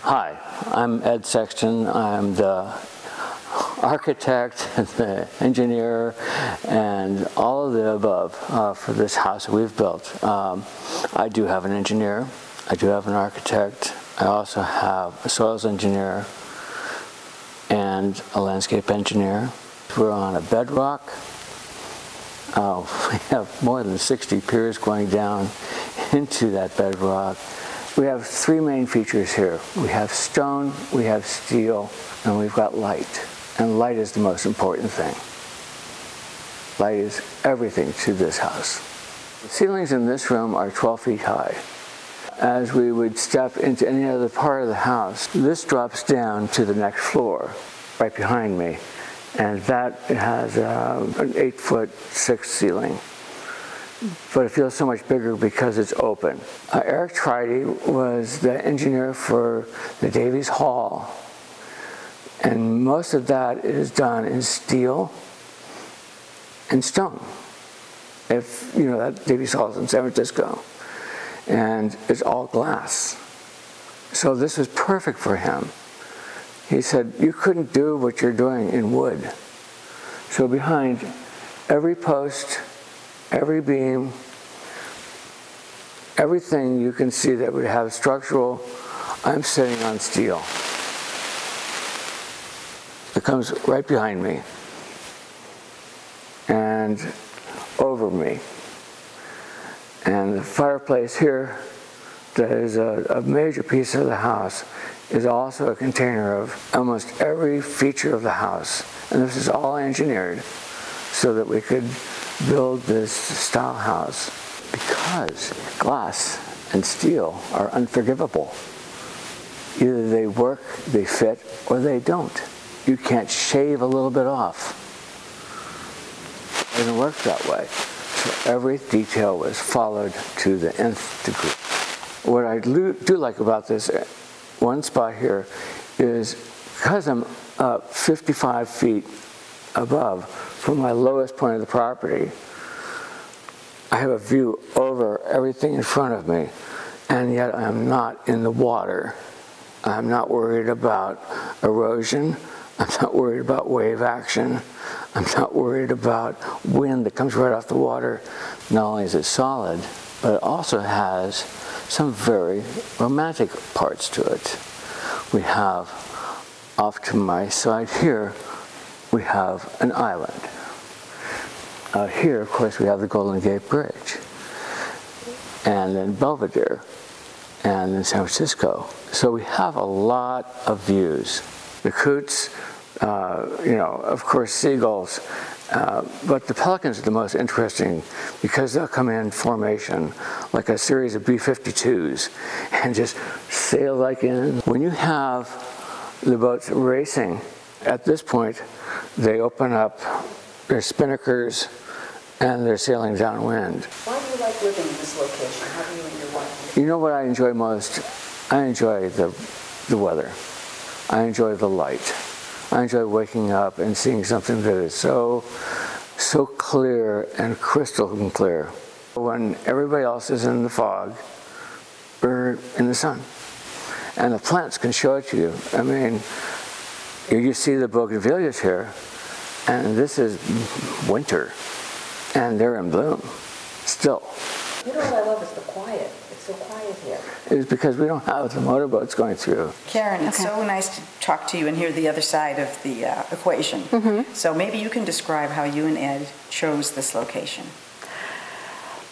Hi, I'm Ed Sexton. I'm the architect, the engineer, and all of the above for this house that we've built. I do have an engineer. I do have an architect. I also have a soils engineer and a landscape engineer. We're on a bedrock. We have more than 60 piers going down into that bedrock. We have three main features here. We have stone, we have steel, and we've got light. And light is the most important thing. Light is everything to this house. The ceilings in this room are 12 feet high. As we would step into any other part of the house, this drops down to the next floor, right behind me. And that has an 8'6" ceiling. But it feels so much bigger because it's open. Eric Tridy was the engineer for the Davies Hall. And most of that is done in steel and stone. If you know that Davies Hall is in San Francisco. And it's all glass. So this was perfect for him. He said, you couldn't do what you're doing in wood. So behind every post, every beam, everything you can see that would have structural, I'm sitting on steel. It comes right behind me and over me. And the fireplace here, that is a major piece of the house, is also a container of almost every feature of the house. And this is all engineered so that we could build this style house. Because glass and steel are unforgivable. Either they work, they fit, or they don't. You can't shave a little bit off. It doesn't work that way. So every detail was followed to the nth degree. What I do like about this one spot here is because I'm up 55 feet above from my lowest point of the property, I have a view over everything in front of me, and yet I'm not in the water. I'm not worried about erosion. I'm not worried about wave action. I'm not worried about wind that comes right off the water. Not only is it solid, but it also has some very romantic parts to it. We have, off to my side here, we have an island. Out here, of course, we have the Golden Gate Bridge, and then Belvedere, and then San Francisco. So we have a lot of views. The coots, of course, seagulls, but the pelicans are the most interesting because they'll come in formation like a series of B-52s and just sail like in. When you have the boats racing, at this point, they open up their spinnakers and they're sailing downwind. Why do you like living in this location? How do you and your wife? You know what I enjoy most? I enjoy the weather. I enjoy the light. I enjoy waking up and seeing something that is so clear and crystal clear. When everybody else is in the fog, we're in the sun. And the plants can show it to you. I mean, you see the bougainvilleas here, and this is winter, and they're in bloom, still. You know what I love is the quiet. It's so quiet here. It's because we don't have the motorboats going through. Karen, it's so nice to talk to you and hear the other side of the equation. Mm-hmm. So maybe you can describe how you and Ed chose this location.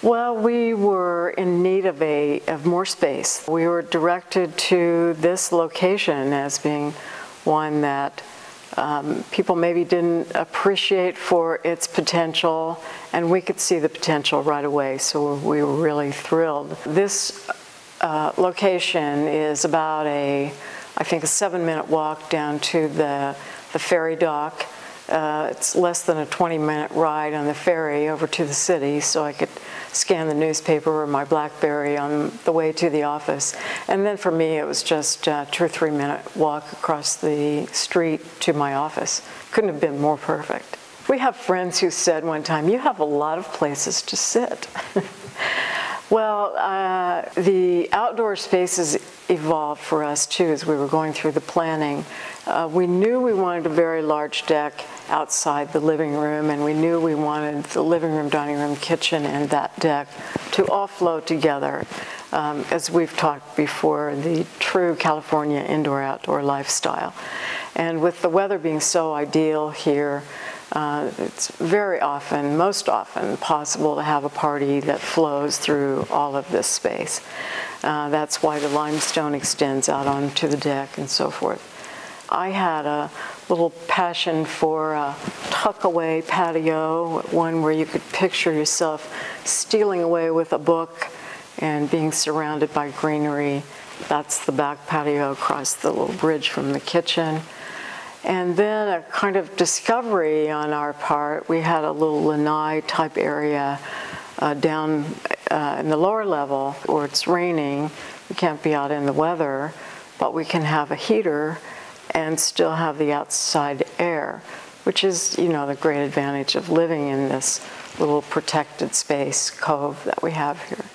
Well, we were in need of more space. We were directed to this location as being one that people maybe didn't appreciate for its potential, and we could see the potential right away, so we were really thrilled. This location is about I think a 7-minute walk down to the ferry dock. It's less than a 20-minute ride on the ferry over to the city, so I could scan the newspaper or my BlackBerry on the way to the office. And then for me, it was just a 2 or 3 minute walk across the street to my office. Couldn't have been more perfect. We have friends who said one time, you have a lot of places to sit. Well, the outdoor spaces evolved for us too as we were going through the planning. We knew we wanted a very large deck outside the living room, and we knew we wanted the living room, dining room, kitchen, and that deck to all flow together. As we've talked before, the true California indoor-outdoor lifestyle. And with the weather being so ideal here, it's very often, most often, possible to have a party that flows through all of this space. That's why the limestone extends out onto the deck and so forth. I had a little passion for a tuck-away patio, one where you could picture yourself stealing away with a book and being surrounded by greenery. That's the back patio across the little bridge from the kitchen. And then a kind of discovery on our part, we had a little lanai type area down in the lower level where it's raining. We can't be out in the weather, but we can have a heater and still have the outside air, which is, you know, the great advantage of living in this little protected space cove that we have here.